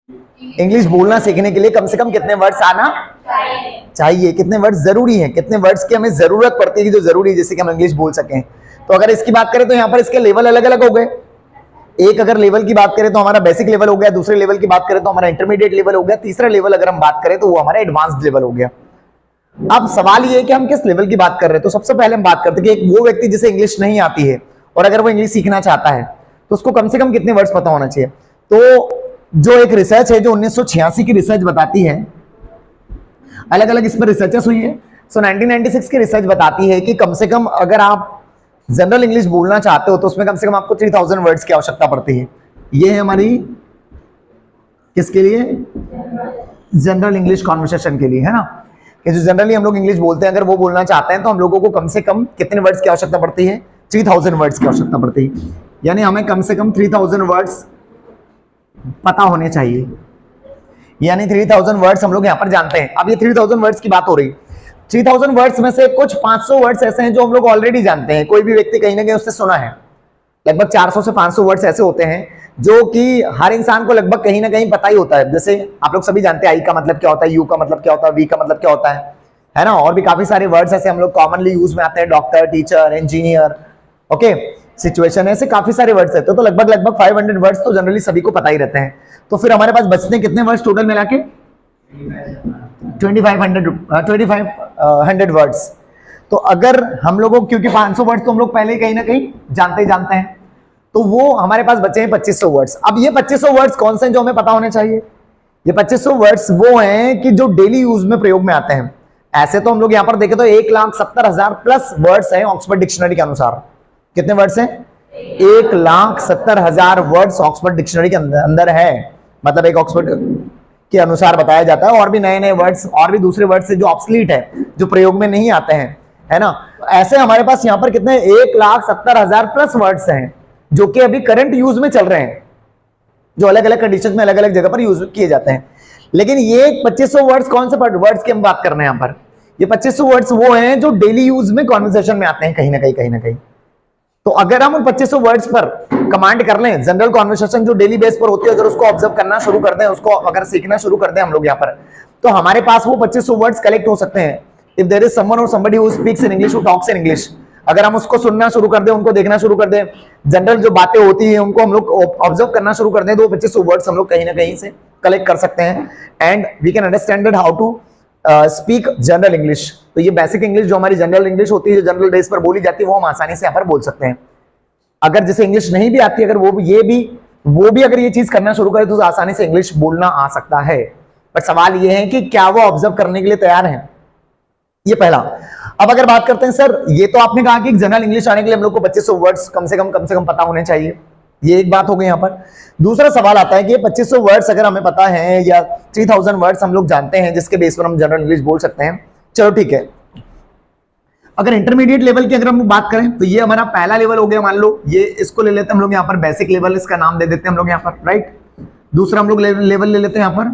English बोलना सीखने के लिए कम से कम कितने वर्ड्स आना चाहिए, कितने वर्ड्स जरूरी हैं, कितने वर्ड्स की हमें जरूरत पड़ती है जो जरूरी है जिससे कि हम इंग्लिश बोल सकें। तो अगर इसकी बात करें तो यहाँ पर इसके लेवल अलग अलग हो गए। एक अगर लेवल की बात करें तो हमारा बेसिक लेवल हो गया, दूसरे लेवल की बात करें तो हमारा इंटरमीडिएट लेवल हो गया, तीसरा लेवल अगर हम बात करें तो वो हमारा एडवांस्ड लेवल हो गया। अब सवाल ये है कि हम किस लेवल की बात कर रहे हैं। तो सबसे पहले हम बात करते हैं कि एक वो व्यक्ति जिसे इंग्लिश नहीं आती है और अगर वो इंग्लिश सीखना चाहता है तो उसको कम से कम कितने वर्ड्स पता होना चाहिए। तो जो एक रिसर्च है जो 1986 की रिसर्च बताती है, अलग अलग इस पर रिसर्चेस हुई है। सो 1996 की रिसर्च बताती है कि कम से कम अगर आप जनरल इंग्लिश बोलना चाहते हो तो उसमें कम से कम आपको 3000 वर्ड्स की आवश्यकता पड़ती है। ये है हमारी किसके लिए, जनरल इंग्लिश कॉन्वर्सेशन के लिए, है ना, कि जो जनरली हम लोग इंग्लिश बोलते हैं अगर वो बोलना चाहते हैं तो हम लोगों को कम से कम कितने वर्ड्स की आवश्यकता पड़ती है, 3000 वर्ड्स की आवश्यकता पड़ती है। यानी हमें कम से कम 3000 वर्ड्स पता होने चाहिए, यानी 3000 वर्ड्स हम लोग यहाँ पर जानते हैं। अब ये 3000 वर्ड्स की बात हो रही, 3000 वर्ड्स में से कुछ 500 वर्ड्स ऐसे हैं जो हम लोग ऑलरेडी जानते हैं, कोई भी व्यक्ति कहीं ना कहीं उससे सुना है। लगभग 400 से 500 वर्ड्स ऐसे होते हैं जो कि हर इंसान को लगभग कहीं ना कहीं पता ही होता है। जैसे आप लोग सभी जानते हैं आई का मतलब क्या होता है, यू का मतलब क्या होता है, वी का मतलब क्या होता है ना। और भी काफी सारे वर्ड्स ऐसे हम लोग कॉमनली यूज में आते हैं, doctor, teacher, engineer, okay, situation, ऐसे काफी सारे वर्ड्स रहते हैं। तो लगभग 500 वर्ड्स तो जनरली सभी को पता ही रहते हैं। तो फिर हमारे पास बचते हैं कितने वर्ड्स टोटल मिला के, 2500 वर्ड्स। तो अगर हम लोगों, क्योंकि 500 वर्ड्स तो हम लोग पहले कहीं ना कहीं जानते ही जानते हैं, तो वो हमारे पास बचे हैं 2500 वर्ड्स। अब ये 2500 वर्ड्स कौन से हैं जो हमें पता होने चाहिए। ये 2500 वर्ड्स वो हैं कि जो डेली यूज में प्रयोग में आते हैं। ऐसे तो हम लोग यहां पर देखें तो 1,70,000 प्लस वर्ड्स हैं ऑक्सफोर्ड डिक्शनरी के अनुसार। कितने वर्ड्स हैं, 1,70,000 वर्ड्स ऑक्सफोर्ड डिक्शनरी के अंदर है, मतलब एक ऑक्सफोर्ड के अनुसार बताया जाता है। और भी नए नए वर्ड्स और भी दूसरे वर्ड्स जो ऑब्सलीट है, जो प्रयोग में नहीं आते हैं, है ना। ऐसे हमारे पास यहाँ पर कितने 1,70,000 प्लस वर्ड्स हैं जो कि अभी करंट यूज में चल रहे हैं, जो अलग अलग कंडीशन में अलग अलग जगह पर यूज किए जाते हैं। लेकिन ये 2500 वर्ड्स कौन से वर्ड्स की हम बात कर रहे हैं यहाँ पर, ये 2500 वर्ड्स वो हैं जो डेली यूज में कॉन्वर्सेशन में आते हैं कहीं ना कहीं। तो अगर हम उन 2500 वर्ड्स पर कमांड कर लें, जनरल कॉन्वर्सेशन जो डेली बेस पर होती है, अगर उसको ऑब्जर्व करना शुरू कर दें, उसको अगर सीखना शुरू कर दें हम लोग यहाँ पर, तो हमारे पास वो 2500 वर्ड्स कलेक्ट हो सकते हैं। इफ देयर इज समवन और somebody who speaks in English, who talks in English, अगर हम उसको सुनना शुरू कर दें, उनको देखना शुरू कर दें, जनरल जो बातें होती हैं उनको हम लोग ऑब्जर्व करना शुरू कर दें, तो 2500 वर्ड्स हम लोग कहीं ना कहीं से कलेक्ट कर सकते हैं। And we can understand how to speak general English. तो ये बेसिक इंग्लिश जो हमारी जनरल इंग्लिश होती है, जो जनरल बेस पर बोली जाती है, वो हम आसानी से यहाँ पर बोल सकते हैं। अगर जिसे इंग्लिश नहीं भी आती, अगर वो भी अगर ये चीज करना शुरू करे तो आसानी से इंग्लिश बोलना आ सकता है। पर सवाल ये है कि क्या वो ऑब्जर्व करने के लिए तैयार है, ये पहला। अब अगर बात करते हैं सर, ये तो आपने कहा कि जनरल इंग्लिश आने के लिए हम लोग को 2500 वर्ड्स कम से कम पता होने चाहिए, ये एक बात हो गई यहाँ पर। दूसरा सवाल आता है कि 2500 वर्ड्स अगर हमें पता है या 3000 वर्ड्स हम लोग जानते हैं जिसके बेस पर हम जनरल इंग्लिश बोल सकते हैं, चलो ठीक है। अगर इंटरमीडिएट लेवल की अगर हम बात करें तो ये हमारा पहला लेवल हो गया, मान लो ये इसको ले लेते हैं हम लोग यहाँ पर बेसिक लेवल, इसका नाम दे देते हैं हम लोग यहाँ पर, राइट। दूसरा हम लोग लेवल ले लेते हैं यहाँ पर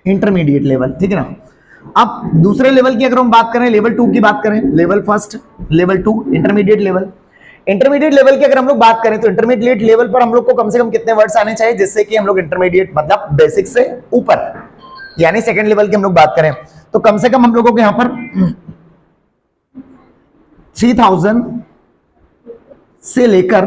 इंटरमीडिएट लेवल, ठीक है ना। अब दूसरे लेवल की अगर हम बात करें, लेवल 2 की बात करें, level first, level 2, intermediate level. Intermediate level की अगर हम लोग बात करें तो इंटरमीडिएट लेवल पर हम लोग को कम से कम कितने वर्ड्स आने चाहिए जिससे कि हम लोग इंटरमीडिएट मतलब बेसिक से ऊपर, यानी सेकंड लेवल की हम लोग बात करें तो कम से कम हम लोगों को यहां पर 3000 से लेकर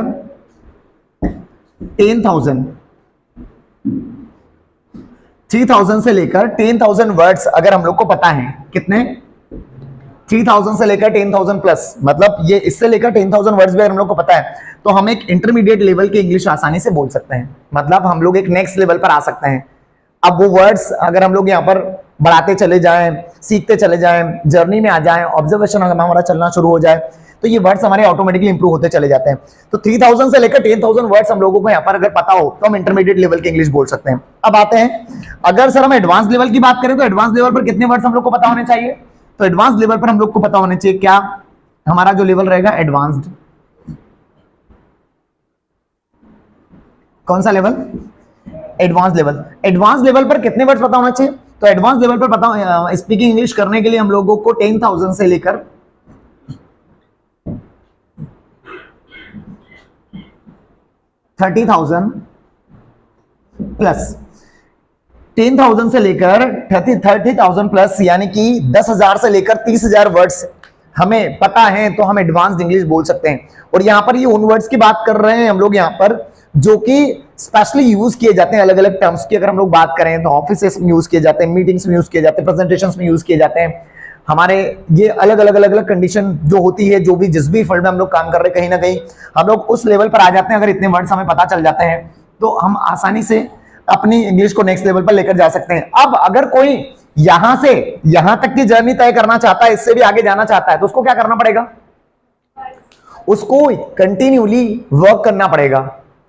10,000 से लेकर 10,000 वर्ड्स अगर हम लोग को पता है, कितने 3000 से लेकर 10,000 प्लस, मतलब ये इससे लेकर 10,000 वर्ड्स भी अगर हम लोग को पता है तो हम एक इंटरमीडिएट लेवल की इंग्लिश आसानी से बोल सकते हैं, मतलब हम लोग एक नेक्स्ट लेवल पर आ सकते हैं। अब वो वर्ड्स अगर हम लोग यहाँ पर बढ़ाते चले जाएं, सीखते चले जाएं, जर्नी में आ जाएं, ऑब्जर्वेशन हमारा चलना शुरू हो जाए, तो ये वर्ड्स हमारे ऑटोमेटिकली इंप्रूव होते चले जाते हैं। तो 3000 से लेकर 10,000 वर्ड्स हम लोगों को यहाँ पर अगर पता हो तो हम इंटरमीडिएट लेवल की इंग्लिश बोल सकते हैं। अब आते हैं, अगर सर हम एडवांस लेवल की बात करें तो एडवांस लेवल पर कितने वर्ड्स हम लोग को पता होने चाहिए। तो एडवांस लेवल पर हम लोग को पता होने चाहिए, क्या हमारा जो लेवल रहेगा एडवांस्ड, कौन सा level, advance level. Advance level पर कितने वर्ड्स पता होना चाहिए, तो एडवांस लेवल पर पता स्पीकिंग इंग्लिश करने के लिए हम लोगों को 10,000 से लेकर 30,000 प्लस 10,000 से लेकर 30,000 प्लस, यानी कि 10,000 से लेकर 30,000 वर्ड्स हमें पता है तो हम एडवांस्ड इंग्लिश बोल सकते हैं। और यहां पर ये उन वर्ड्स की बात कर रहे हैं हम लोग यहां पर जो कि स्पेशली यूज किए जाते हैं अलग अलग टर्म्स की। अगर हम लोग बात करें तो ऑफिस में यूज किए जाते हैं, मीटिंग्स में यूज किए जाते हैं, प्रेजेंटेशंस में यूज किए जाते हैं। हमारे ये अलग अलग कंडीशन जो होती है, जो भी जिस भी फील्ड में हम लोग काम कर रहे हैं, कहीं ना कहीं हम लोग उस लेवल पर आ जाते हैं। अगर इतने वर्ड्स हमें पता चल जाते हैं तो हम आसानी से अपनी इंग्लिश को नेक्स्ट लेवल पर लेकर जा सकते हैं। अब अगर कोई यहां से यहां तक की जर्नी तय करना चाहता है, इससे भी आगे जाना चाहता है, तो उसको क्या करना पड़ेगा? उसको कंटिन्यूली वर्क करना पड़ेगा।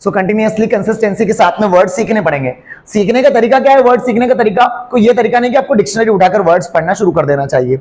सो कंटिन्यूअसली कंसिस्टेंसी के साथ में वर्ड सीखने पड़ेंगे। सीखने का तरीका क्या है? वर्ड सीखने का तरीका कोई ये तरीका नहीं कि आपको डिक्शनरी उठाकर वर्ड्स पढ़ना शुरू कर देना चाहिए।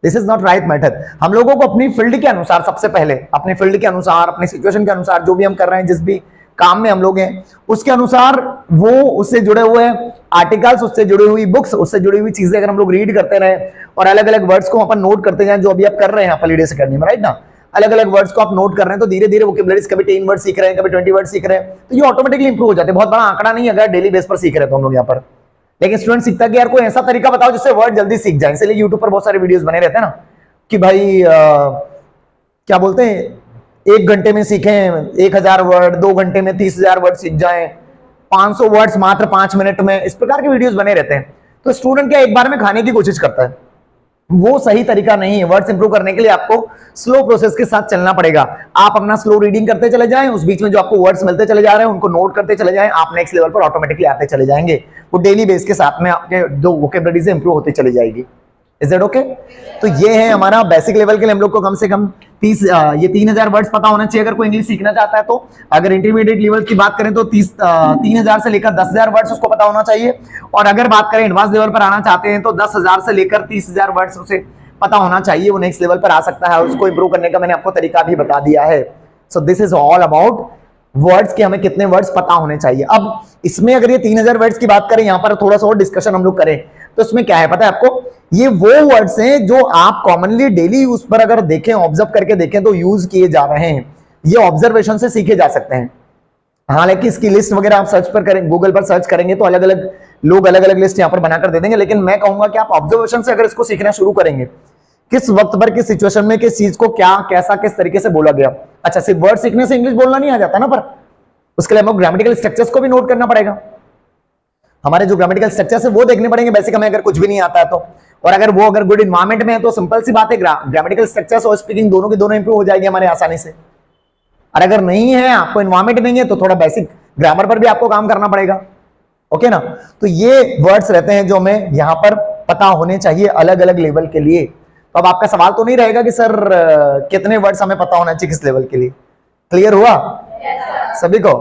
This is not right method. हम लोगों को अपनी फील्ड के अनुसार, सबसे पहले अपने फील्ड के अनुसार, अपनी सिचुएशन के अनुसार, जो भी हम कर रहे हैं, जिस भी काम में हम लोग हैं, उसके अनुसार वो उससे जुड़े हुए आर्टिकल्स, उससे जुड़ी हुई बुक्स, उससे जुड़ी हुई चीजें अगर हम लोग रीड करते रहे और अलग अलग वर्ड्स को अपन नोट करते जाएं, जो अभी आप कर रहे हैं यहाँ पर लीडर्स अकेडमी में, राइट ना, अलग अलग वर्ड्स को आप नोट कर रहे हैं, तो धीरे धीरे वोकैबुलरीज, कभी 10 वर्ड सीख रहे हैं, कभी 20 वर्ड सीख रहे हैं, तो ये ऑटोमेटिकली इंप्रूव हो जाते हैं। बहुत बड़ा आंकड़ा नहीं अगर डेली बेस पर सीख रहे हैं तो हम लोग यहाँ पर। लेकिन स्टूडेंट सीखता है कि यार कोई ऐसा तरीका बताओ जिससे वर्ड जल्दी सीख जाए। इसलिए यूट्यूब पर बहुत सारे वीडियोस बने रहते हैं ना कि भाई क्या बोलते हैं, 1 घंटे में सीखें 1000 वर्ड, 2 घंटे में 30,000 वर्ड सीख जाएं, 500 वर्ड्स मात्र 5 मिनट में, इस प्रकार के वीडियोस बने रहते हैं। तो स्टूडेंट क्या एक बार में खाने की कोशिश करता है, वो सही तरीका नहीं है। वर्ड्स इंप्रूव करने के लिए आपको स्लो प्रोसेस के साथ चलना पड़ेगा। आप अपना स्लो रीडिंग करते चले जाएं, उस बीच में जो आपको वर्ड्स मिलते चले जा रहे हैं उनको नोट करते चले जाएं, आप नेक्स्ट लेवल पर ऑटोमेटिकली आते चले जाएंगे। वो डेली बेस के साथ में आपके जो वोकैबुलरी से इंप्रूव होती चली जाएगी। Is that okay? तो ये है हमारा बेसिक लेवल के लिए हम लोग को कम से कम 3,000 वर्ड्स पता होना चाहिए अगर कोई इंग्लिश सीखना चाहता है। तो अगर इंटरमीडिएट लेवल की बात करें तो 3,000 से लेकर 10,000 वर्ड्स उसको पता होना चाहिए। और अगर बात करें एडवांस लेवल पर आना चाहते हैं तो 10,000 से लेकर 30,000 वर्ड्स उसे पता होना चाहिए। वो नेक्स्ट लेवल पर आ सकता है, उसको इंप्रूव करने का मैंने आपको तरीका भी बता दिया है। So this is all about words के हमें कितने वर्ड्स पता होने चाहिए। अब इसमें अगर ये 3,000 वर्ड्स की बात करें, यहां पर थोड़ा सा और डिस्कशन हम लोग करें तो इसमें क्या है पता है आपको, ये वो वर्ड्स हैं जो आप कॉमनली डेली यूज पर अगर देखें, ऑब्जर्व करके देखें तो यूज किए जा रहे हैं। ये ऑब्जर्वेशन से सीखे जा सकते हैं। हालांकि इसकी लिस्ट वगैरह आप सर्च पर करें, गूगल पर सर्च करेंगे तो अलग अलग लोग अलग अलग लिस्ट यहां पर बनाकर दे देंगे। लेकिन मैं कहूंगा कि आप ऑब्जर्वेशन से अगर इसको सीखना शुरू करेंगे, किस वक्त पर, किस सिचुएशन में, किस चीज को क्या, कैसा, किस तरीके से बोला गया। अच्छा, सिर्फ वर्ड सीखने से इंग्लिश बोलना नहीं आ जाता ना, पर उसके लिए हमें ग्रामेटिकल स्ट्रक्चर्स को भी नोट करना पड़ेगा। हमारे जो ग्रामेटिकल स्ट्रक्चर्स है वो देखने पड़ेंगे बेसिक, हमें अगर कुछ भी नहीं आता है तो। और अगर वो अगर गुड इन्वायरमेंट में है तो सिंपल सी बात है, ग्रामेटिकल स्ट्रक्चर्स और स्पीकिंग दोनों की दोनों इंप्रूव हो जाएगी हमारे आसानी से। और अगर नहीं है, आपको इन्वायरमेंट नहीं है, तो थोड़ा बेसिक ग्रामर पर भी आपको काम करना पड़ेगा। ओके ना? तो ये वर्ड्स रहते हैं जो हमें यहां पर पता होने चाहिए अलग अलग लेवल के लिए। तो अब आपका सवाल तो नहीं रहेगा कि सर कितने वर्ड्स हमें पता होना चाहिए किस लेवल के लिए। क्लियर हुआ सभी को?